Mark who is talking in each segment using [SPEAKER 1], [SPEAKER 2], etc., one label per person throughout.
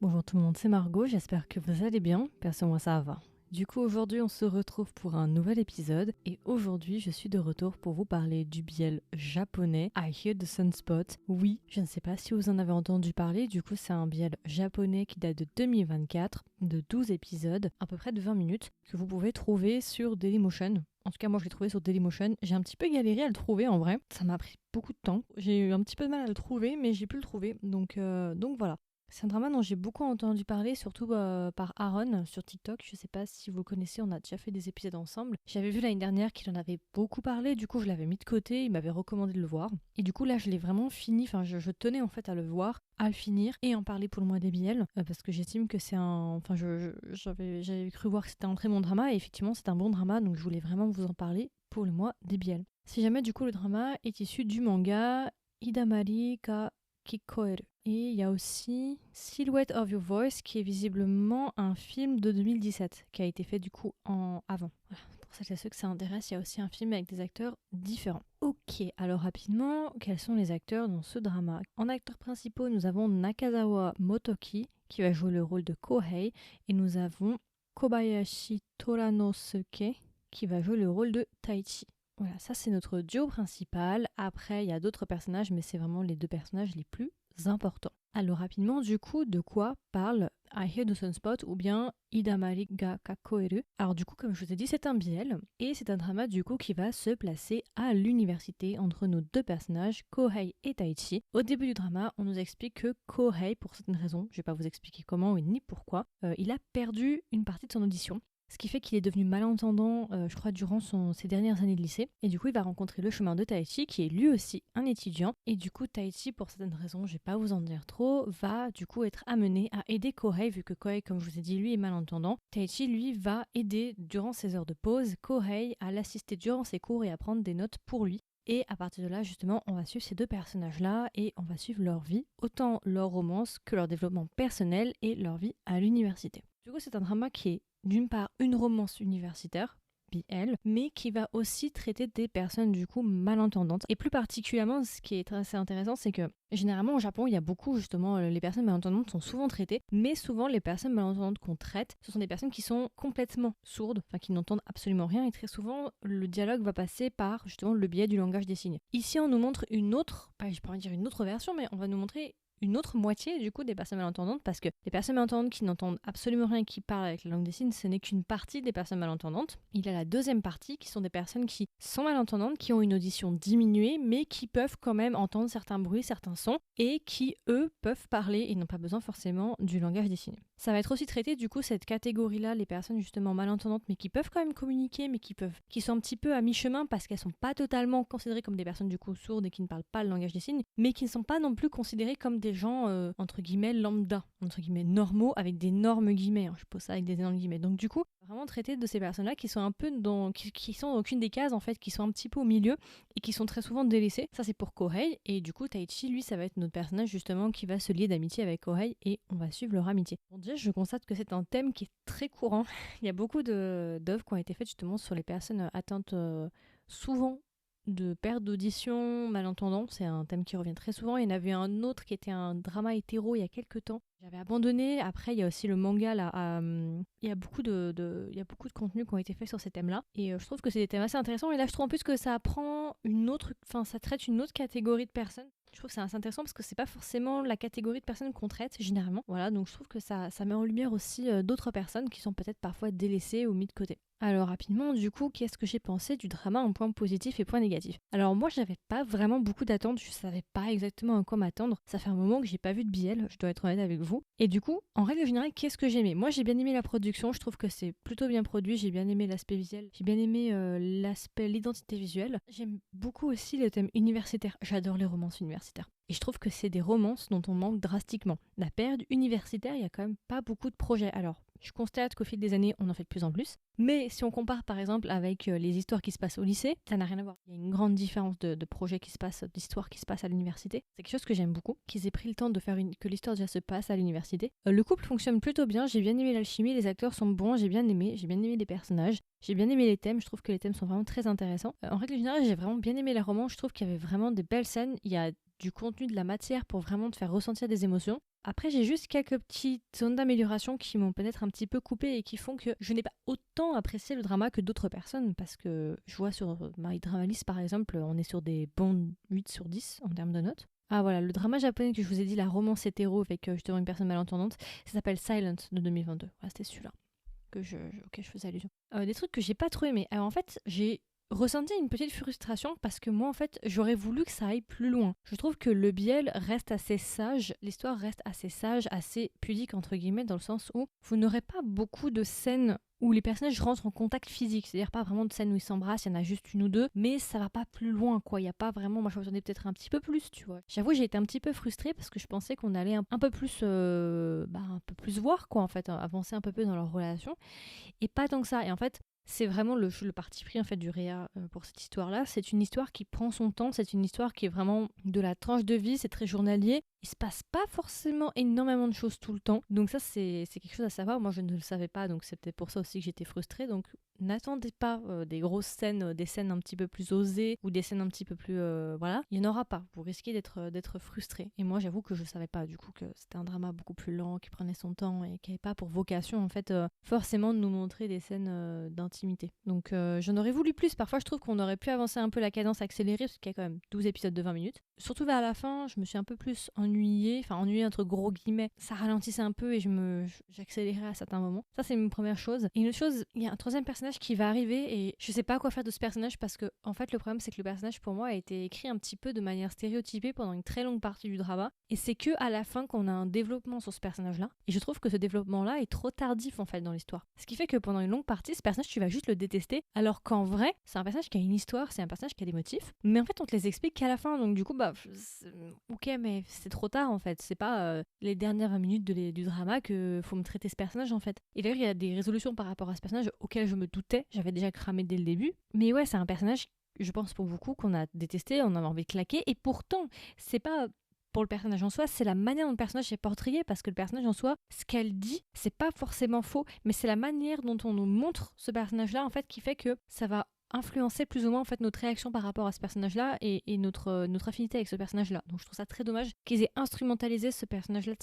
[SPEAKER 1] Bonjour tout le monde, c'est Margot, j'espère que vous allez bien, perso moi ça va. Du coup aujourd'hui on se retrouve pour un nouvel épisode et aujourd'hui je suis de retour pour vous parler du biel japonais I Hear the Sunspot. Oui, je ne sais pas si vous en avez entendu parler, du coup c'est un biel japonais qui date de 2024, de 12 épisodes, à peu près de 20 minutes, que vous pouvez trouver sur Dailymotion. En tout cas, moi, je l'ai trouvé sur Dailymotion. J'ai un petit peu galéré à le trouver, en vrai. Ça m'a pris beaucoup de temps. J'ai eu un petit peu de mal à le trouver, mais j'ai pu le trouver. Donc voilà. C'est un drama dont j'ai beaucoup entendu parler, surtout par Aaron sur TikTok. Je sais pas si vous le connaissez, on a déjà fait des épisodes ensemble. J'avais vu l'année dernière qu'il en avait beaucoup parlé, du coup je l'avais mis de côté, il m'avait recommandé de le voir. Et du coup là je l'ai vraiment fini, enfin je tenais en fait à le voir, à le finir et en parler pour le mois des BL, parce que j'estime que c'est un... Enfin j'avais cru voir que c'était un très bon drama, et effectivement c'est un bon drama, donc je voulais vraiment vous en parler pour le mois des BL. Si jamais du coup le drama est issu du manga Hidamari ka Kikoeru. Et il y a aussi Silhouette of Your Voice qui est visiblement un film de 2017 qui a été fait du coup en avant. Voilà. Pour celles et ceux que ça intéresse, il y a aussi un film avec des acteurs différents. Ok, alors rapidement, quels sont les acteurs dans ce drama? En acteurs principaux, nous avons Nakazawa Motoki qui va jouer le rôle de Kohei et nous avons Kobayashi Toranosuke qui va jouer le rôle de Taichi. Voilà, ça c'est notre duo principal. Après, il y a d'autres personnages, mais c'est vraiment les deux personnages les plus importants. Alors rapidement, du coup, de quoi parle I Hear the Sunspot ou bien Hidamari ga Kakoeru? Alors du coup, comme je vous ai dit, c'est un BL et c'est un drama du coup qui va se placer à l'université entre nos deux personnages, Kohei et Taichi. Au début du drama, on nous explique que Kohei, pour certaines raisons, je vais pas vous expliquer comment ni pourquoi, il a perdu une partie de son audition. Ce qui fait qu'il est devenu malentendant, je crois, durant ses dernières années de lycée. Et du coup, il va rencontrer le chemin de Taichi, qui est lui aussi un étudiant. Et du coup, Taichi, pour certaines raisons, je vais pas vous en dire trop, va du coup être amené à aider Kohei, vu que Kohei, comme je vous ai dit, lui est malentendant. Taichi, lui, va aider durant ses heures de pause Kohei à l'assister durant ses cours et à prendre des notes pour lui. Et à partir de là, justement, on va suivre ces deux personnages-là et on va suivre leur vie, autant leur romance que leur développement personnel et leur vie à l'université. Du coup, c'est un drama qui est d'une part une romance universitaire, BL, mais qui va aussi traiter des personnes du coup malentendantes. Et plus particulièrement, ce qui est assez intéressant, c'est que généralement au Japon, il y a beaucoup justement, les personnes malentendantes sont souvent traitées, mais souvent les personnes malentendantes qu'on traite, ce sont des personnes qui sont complètement sourdes, enfin qui n'entendent absolument rien, et très souvent le dialogue va passer par justement le biais du langage des signes. Ici, on nous montre une autre, je pourrais dire une autre version, mais on va nous montrer une autre moitié du coup des personnes malentendantes, parce que les personnes malentendantes qui n'entendent absolument rien, qui parlent avec la langue des signes, ce n'est qu'une partie des personnes malentendantes. Il y a la deuxième partie qui sont des personnes qui sont malentendantes, qui ont une audition diminuée, mais qui peuvent quand même entendre certains bruits, certains sons, et qui eux peuvent parler et n'ont pas besoin forcément du langage des signes. Ça va être aussi traité du coup cette catégorie-là, les personnes justement malentendantes, mais qui peuvent quand même communiquer, mais qui sont un petit peu à mi-chemin parce qu'elles sont pas totalement considérées comme des personnes du coup sourdes et qui ne parlent pas le langage des signes, mais qui ne sont pas non plus considérées comme des gens entre guillemets lambda, entre guillemets normaux avec d'énormes guillemets, je pose ça avec des énormes guillemets. Donc du coup, vraiment traiter de ces personnes-là qui sont un peu qui sont dans aucune des cases en fait, qui sont un petit peu au milieu et qui sont très souvent délaissés. Ça c'est pour Kohei, et du coup Taichi, lui, ça va être notre personnage justement qui va se lier d'amitié avec Kohei et on va suivre leur amitié. Pour dire, je constate que c'est un thème qui est très courant. Il y a beaucoup d'œuvres qui ont été faites justement sur les personnes atteintes souvent de perte d'audition, malentendant, c'est un thème qui revient très souvent. Il y en avait un autre qui était un drama hétéro il y a quelques temps. J'avais abandonné. Après, il y a aussi le manga là. Il y a beaucoup il y a beaucoup de contenus qui ont été faits sur ces thèmes-là. Et je trouve que c'est des thèmes assez intéressants. Et là, je trouve en plus que ça prend ça traite une autre catégorie de personnes. Je trouve que c'est assez intéressant parce que c'est pas forcément la catégorie de personnes qu'on traite généralement. Voilà, donc je trouve que ça met en lumière aussi d'autres personnes qui sont peut-être parfois délaissées ou mises de côté. Alors rapidement, du coup, qu'est-ce que j'ai pensé du drama en point positif et point négatif? Alors moi, j'avais pas vraiment beaucoup d'attentes, je savais pas exactement à quoi m'attendre. Ça fait un moment que j'ai pas vu de BL, je dois être honnête avec vous. Et du coup, en règle générale, qu'est-ce que j'ai aimé? Moi, j'ai bien aimé la production, je trouve que c'est plutôt bien produit, j'ai bien aimé l'aspect visuel, j'ai bien aimé l'identité visuelle. J'aime beaucoup aussi le thème universitaire, j'adore les romances universitaires. Et je trouve que c'est des romances dont on manque drastiquement. La période universitaire, il y a quand même pas beaucoup de projets. Alors, je constate qu'au fil des années, on en fait de plus en plus. Mais si on compare par exemple avec les histoires qui se passent au lycée, ça n'a rien à voir. Il y a une grande différence de projets qui se passent, d'histoires qui se passent à l'université. C'est quelque chose que j'aime beaucoup, qu'ils aient pris le temps de faire que l'histoire déjà se passe à l'université. Le couple fonctionne plutôt bien, j'ai bien aimé l'alchimie, les acteurs sont bons, j'ai bien aimé les personnages. J'ai bien aimé les thèmes, je trouve que les thèmes sont vraiment très intéressants. En règle générale, j'ai vraiment bien aimé les romans, je trouve qu'il y avait vraiment des belles scènes, il y a du contenu, de la matière pour vraiment te faire ressentir des émotions. Après, j'ai juste quelques petites zones d'amélioration qui m'ont peut-être un petit peu coupé et qui font que je n'ai pas autant apprécié le drama que d'autres personnes, parce que je vois sur My Drama List par exemple, on est sur des bons 8 sur 10 en termes de notes. Ah voilà, le drama japonais que je vous ai dit, la romance hétéro avec justement une personne malentendante, ça s'appelle Silent de 2022. Voilà, c'était celui-là auquel je faisais allusion. Des trucs que j'ai pas trop aimé. Alors en fait, j'ai ressenti une petite frustration parce que moi en fait j'aurais voulu que ça aille plus loin. Je trouve que le biel reste assez sage, l'histoire reste assez sage, assez pudique entre guillemets, dans le sens où vous n'aurez pas beaucoup de scènes où les personnages rentrent en contact physique, c'est-à-dire pas vraiment de scènes où ils s'embrassent, il y en a juste une ou deux, mais ça va pas plus loin quoi, il y a pas vraiment, moi je m'attendais peut-être un petit peu plus, tu vois. J'avoue j'ai été un petit peu frustrée parce que je pensais qu'on allait un peu plus un peu plus voir quoi en fait, avancer un peu plus dans leur relation, et pas tant que ça. Et en fait c'est vraiment le parti pris en fait du Réa pour cette histoire-là. C'est une histoire qui prend son temps, c'est une histoire qui est vraiment de la tranche de vie, c'est très journalier. Il se passe pas forcément énormément de choses tout le temps. Donc ça c'est quelque chose à savoir. Moi je ne le savais pas, donc c'est peut-être pour ça aussi que j'étais frustrée. Donc n'attendez pas des grosses scènes, des scènes un petit peu plus osées ou des scènes un petit peu plus voilà. Il n'y en aura pas. Vous risquez d'être frustré. Et moi j'avoue que je savais pas du coup que c'était un drama beaucoup plus lent, qui prenait son temps et qui n'avait pas pour vocation en fait forcément de nous montrer des scènes d'intimité. Donc j'en aurais voulu plus. Parfois je trouve qu'on aurait pu avancer un peu la cadence accélérée parce qu'il y a quand même 12 épisodes de 20 minutes. Surtout vers la fin, je me suis un peu plus ennuyée entre gros guillemets. Ça ralentissait un peu et j'accélérais à certains moments. Ça c'est une première chose. Et une autre chose, il y a un troisième personnage qui va arriver et je sais pas quoi faire de ce personnage parce que en fait le problème c'est que le personnage pour moi a été écrit un petit peu de manière stéréotypée pendant une très longue partie du drama et c'est que à la fin qu'on a un développement sur ce personnage-là et je trouve que ce développement-là est trop tardif en fait dans l'histoire. Ce qui fait que pendant une longue partie ce personnage tu vas juste le détester alors qu'en vrai c'est un personnage qui a une histoire, c'est un personnage qui a des motifs mais en fait on te les explique qu'à la fin donc du coup ok mais c'est trop tard en fait, c'est pas les dernières 20 minutes du drama que faut me traiter ce personnage en fait. Et d'ailleurs il y a des résolutions par rapport à ce personnage auxquelles je me doutais, j'avais déjà cramé dès le début, mais ouais c'est un personnage je pense pour beaucoup qu'on a détesté, on avait envie de claquer et pourtant c'est pas pour le personnage en soi, c'est la manière dont le personnage est portrayé parce que le personnage en soi, ce qu'elle dit, c'est pas forcément faux, mais c'est la manière dont on nous montre ce personnage-là en fait qui fait que ça va influencer plus ou moins en fait notre réaction par rapport à ce personnage-là et notre affinité avec ce personnage-là. Donc je trouve ça très dommage qu'ils aient instrumentalisé ce personnage-là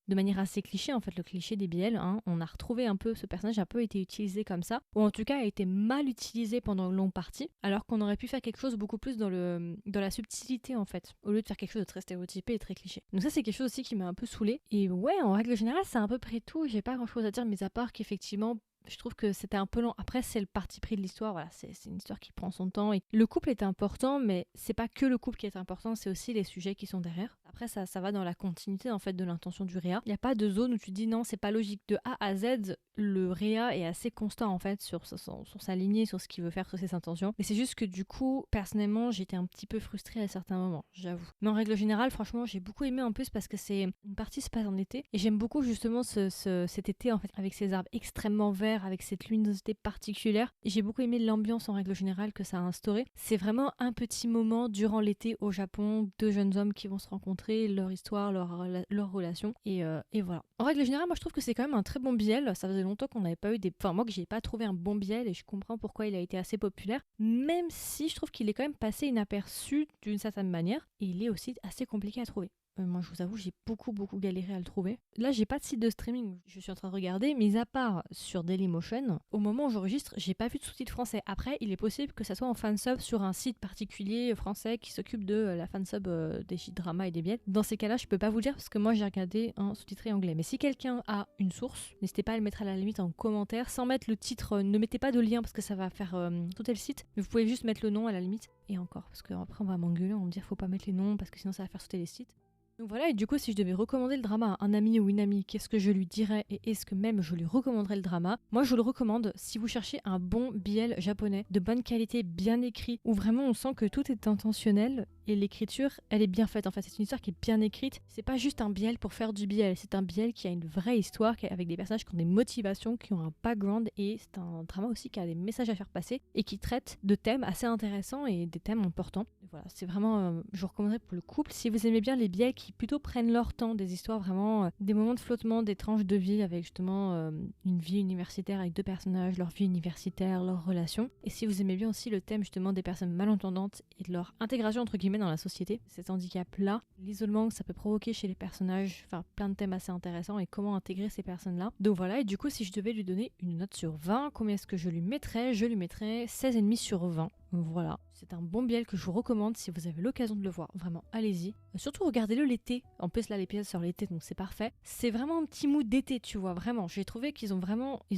[SPEAKER 1] de manière assez cliché en fait, le cliché des BL. Hein. On a retrouvé un peu ce personnage a peu été utilisé comme ça, ou en tout cas a été mal utilisé pendant une longue partie, alors qu'on aurait pu faire quelque chose beaucoup plus dans la subtilité en fait, au lieu de faire quelque chose de très stéréotypé et très cliché. Donc ça c'est quelque chose aussi qui m'a un peu saoulée. Et ouais, en règle générale c'est à peu près tout. J'ai pas grand-chose à dire, mais à part qu'effectivement je trouve que c'était un peu long. Après, c'est le parti pris de l'histoire. Voilà, c'est une histoire qui prend son temps. Et le couple est important, mais c'est pas que le couple qui est important, c'est aussi les sujets qui sont derrière. Après, ça va dans la continuité en fait de l'intention du Réa. Il n'y a pas de zone où tu dis non, c'est pas logique. De A à Z, le Réa est assez constant en fait sur sa lignée, sur ce qu'il veut faire, sur ses intentions. Mais c'est juste que du coup, personnellement, j'étais un petit peu frustrée à certains moments, j'avoue. Mais en règle générale, franchement, j'ai beaucoup aimé en plus parce que c'est une partie se passe en été. Et j'aime beaucoup justement cet été en fait, avec ces arbres extrêmement verts, avec cette luminosité particulière. J'ai beaucoup aimé l'ambiance en règle générale que ça a instauré. C'est vraiment un petit moment durant l'été au Japon, deux jeunes hommes qui vont se rencontrer, leur histoire, leur relation, et voilà. En règle générale, moi je trouve que c'est quand même un très bon biel. Ça faisait longtemps qu'on n'avait pas eu moi que j'ai pas trouvé un bon biel et je comprends pourquoi il a été assez populaire, même si je trouve qu'il est quand même passé inaperçu d'une certaine manière, et il est aussi assez compliqué à trouver. Moi, je vous avoue, j'ai beaucoup galéré à le trouver. Là, j'ai pas de site de streaming, je suis en train de regarder, mis à part sur Dailymotion, au moment où j'enregistre, j'ai pas vu de sous-titres français. Après, il est possible que ça soit en fansub sur un site particulier français qui s'occupe de la fansub des dramas et des biels. Dans ces cas-là, je peux pas vous dire parce que moi, j'ai regardé en sous-titré anglais. Mais si quelqu'un a une source, n'hésitez pas à le mettre à la limite en commentaire, sans mettre le titre, ne mettez pas de lien parce que ça va faire tout le site, mais vous pouvez juste mettre le nom à la limite. Et encore, parce qu'après, on va m'engueuler, on va me dire faut pas mettre les noms parce que sinon ça va faire sauter les sites. Donc voilà, et du coup, si je devais recommander le drama à un ami ou une amie, qu'est-ce que je lui dirais et est-ce que même je lui recommanderais le drama? Moi, je le recommande si vous cherchez un bon BL japonais, de bonne qualité, bien écrit, où vraiment on sent que tout est intentionnel et l'écriture, elle est bien faite. En fait, c'est une histoire qui est bien écrite. C'est pas juste un BL pour faire du BL, c'est un BL qui a une vraie histoire, avec des personnages qui ont des motivations, qui ont un background, et c'est un drama aussi qui a des messages à faire passer et qui traite de thèmes assez intéressants et des thèmes importants. voilà, c'est vraiment, je vous recommanderais pour le couple. Si vous aimez bien les biais qui plutôt prennent leur temps, des histoires vraiment, des moments de flottement, des tranches de vie avec justement une vie universitaire avec 2 personnages, leur vie universitaire, leurs relations. Et si vous aimez bien aussi le thème justement des personnes malentendantes et de leur intégration entre guillemets dans la société, cet handicap-là, l'isolement que ça peut provoquer chez les personnages, enfin plein de thèmes assez intéressants et comment intégrer ces personnes-là. Donc voilà, et du coup si je devais lui donner une note sur 20, combien est-ce que je lui mettrais? Je lui mettrais 16,5 sur 20. Voilà, c'est un bon biel que je vous recommande si vous avez l'occasion de le voir. Vraiment, allez-y. Surtout regardez-le l'été. En plus là l'épisode sur l'été donc c'est parfait. C'est vraiment un petit mood d'été, tu vois, vraiment. J'ai trouvé qu'ils ont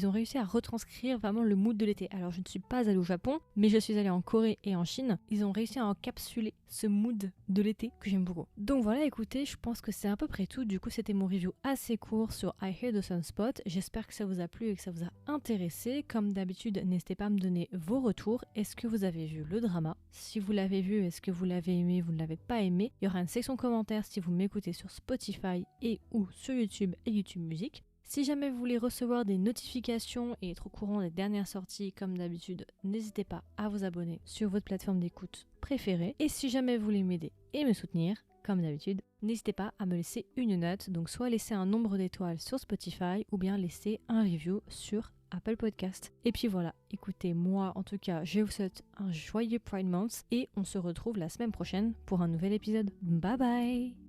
[SPEAKER 1] réussi à retranscrire vraiment le mood de l'été. Alors je ne suis pas allée au Japon, mais je suis allée en Corée et en Chine. Ils ont réussi à encapsuler ce mood de l'été que j'aime beaucoup. Donc voilà, écoutez, je pense que c'est à peu près tout. Du coup c'était mon review assez court sur I Hear the Sunspot. J'espère que ça vous a plu et que ça vous a intéressé. Comme d'habitude, n'hésitez pas à me donner vos retours. Est-ce que vous avez vu le drama? Si vous l'avez vu, est-ce que vous l'avez aimé, vous ne l'avez pas aimé? Il y aura une section commentaires si vous m'écoutez sur Spotify et ou sur YouTube et YouTube Music. Si jamais vous voulez recevoir des notifications et être au courant des dernières sorties, comme d'habitude, n'hésitez pas à vous abonner sur votre plateforme d'écoute préférée. Et si jamais vous voulez m'aider et me soutenir, comme d'habitude, n'hésitez pas à me laisser une note, donc soit laisser un nombre d'étoiles sur Spotify ou bien laisser un review sur Apple Podcast. Et puis voilà, écoutez, moi en tout cas, je vous souhaite un joyeux Pride Month et on se retrouve la semaine prochaine pour un nouvel épisode. Bye bye!